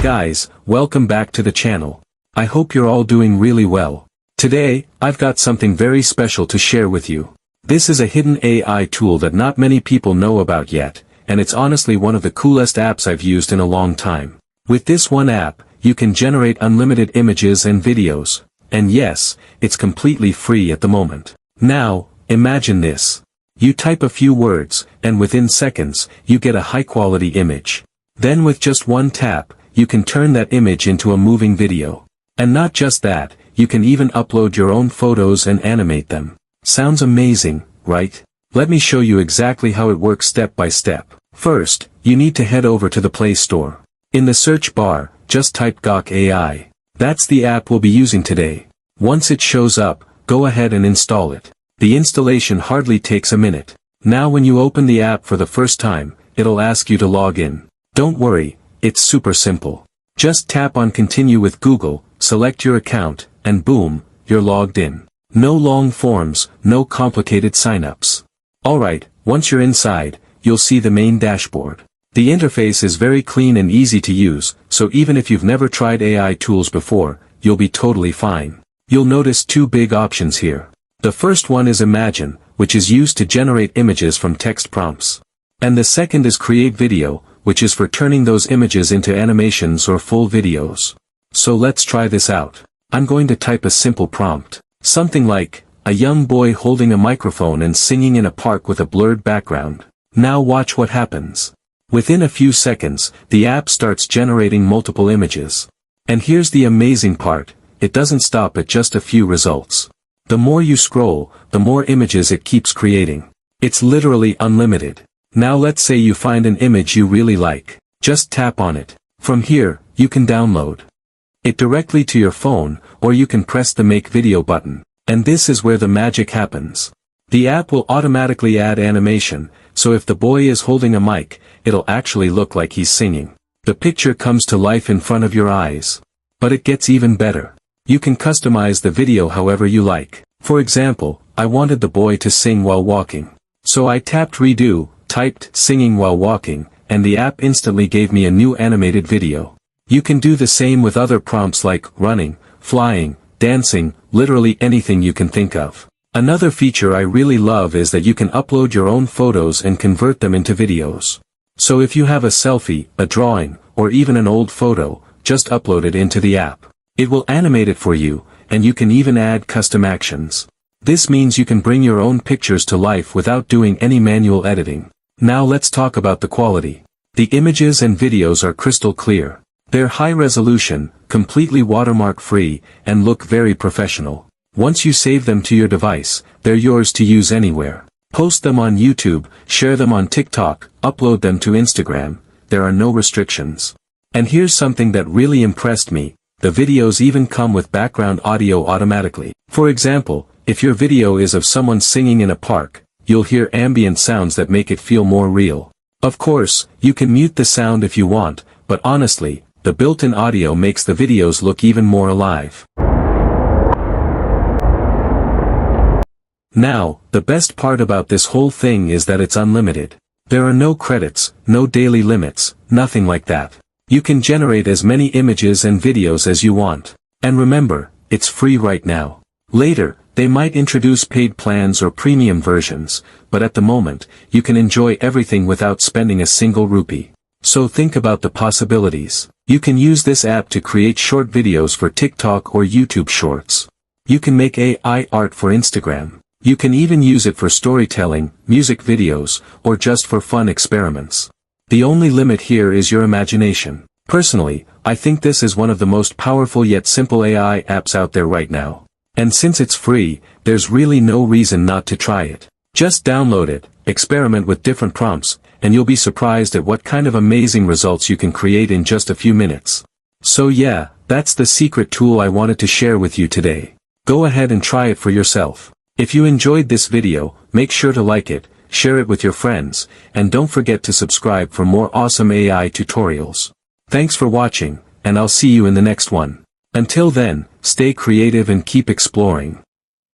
Hey guys, welcome back to the channel. I hope you're all doing really well. Today, I've got something very special to share with you. This is a hidden AI tool that not many people know about yet, and it's honestly one of the coolest apps I've used in a long time. With this one app, you can generate unlimited images and videos. And yes, it's completely free at the moment. Now, imagine this. You type a few words, and within seconds, you get a high-quality image. Then with just one tap, you can turn that image into a moving video. And not just that, you can even upload your own photos and animate them. Sounds amazing, right? Let me show you exactly how it works step by step. First, you need to head over to the Play Store. In the search bar, just type Gawk AI. That's the app we'll be using today. Once it shows up, go ahead and install it. The installation hardly takes a minute. Now when you open the app for the first time, it'll ask you to log in. Don't worry, it's super simple. Just tap on Continue with Google, select your account, and boom, you're logged in. No long forms, no complicated signups. Alright, once you're inside, you'll see the main dashboard. The interface is very clean and easy to use, so even if you've never tried AI tools before, you'll be totally fine. You'll notice two big options here. The first one is Imagine, which is used to generate images from text prompts. And the second is Create Video, which is for turning those images into animations or full videos. So let's try this out. I'm going to type a simple prompt. Something like, a young boy holding a microphone and singing in a park with a blurred background. Now watch what happens. Within a few seconds, the app starts generating multiple images. And here's the amazing part, it doesn't stop at just a few results. The more you scroll, the more images it keeps creating. It's literally unlimited. Now let's say you find an image you really like. Just tap on it. From here, you can download it directly to your phone, or you can press the Make Video button. And this is where the magic happens. The app will automatically add animation, so if the boy is holding a mic, it'll actually look like he's singing. The picture comes to life in front of your eyes. But it gets even better. You can customize the video however you like. For example, I wanted the boy to sing while walking. So I tapped Redo, typed singing while walking, and the app instantly gave me a new animated video. You can do the same with other prompts like running, flying, dancing, literally anything you can think of. Another feature I really love is that you can upload your own photos and convert them into videos. So if you have a selfie, a drawing, or even an old photo, just upload it into the app. It will animate it for you, and you can even add custom actions. This means you can bring your own pictures to life without doing any manual editing. Now let's talk about the quality. The images and videos are crystal clear. They're high resolution, completely watermark-free, and look very professional. Once you save them to your device, they're yours to use anywhere. Post them on YouTube, share them on TikTok, upload them to Instagram. There are no restrictions. And here's something that really impressed me. The videos even come with background audio automatically. For example, if your video is of someone singing in a park, you'll hear ambient sounds that make it feel more real. Of course, you can mute the sound if you want, but honestly, the built-in audio makes the videos look even more alive. Now, the best part about this whole thing is that it's unlimited. There are no credits, no daily limits, nothing like that. You can generate as many images and videos as you want. And remember, it's free right now. Later, they might introduce paid plans or premium versions, but at the moment, you can enjoy everything without spending a single rupee. So think about the possibilities. You can use this app to create short videos for TikTok or YouTube Shorts. You can make AI art for Instagram. You can even use it for storytelling, music videos, or just for fun experiments. The only limit here is your imagination. Personally, I think this is one of the most powerful yet simple AI apps out there right now. And since it's free, there's really no reason not to try it. Just download it, experiment with different prompts, and you'll be surprised at what kind of amazing results you can create in just a few minutes. So yeah, that's the secret tool I wanted to share with you today. Go ahead and try it for yourself. If you enjoyed this video, make sure to like it, share it with your friends, and don't forget to subscribe for more awesome AI tutorials. Thanks for watching, and I'll see you in the next one. Until then, stay creative and keep exploring.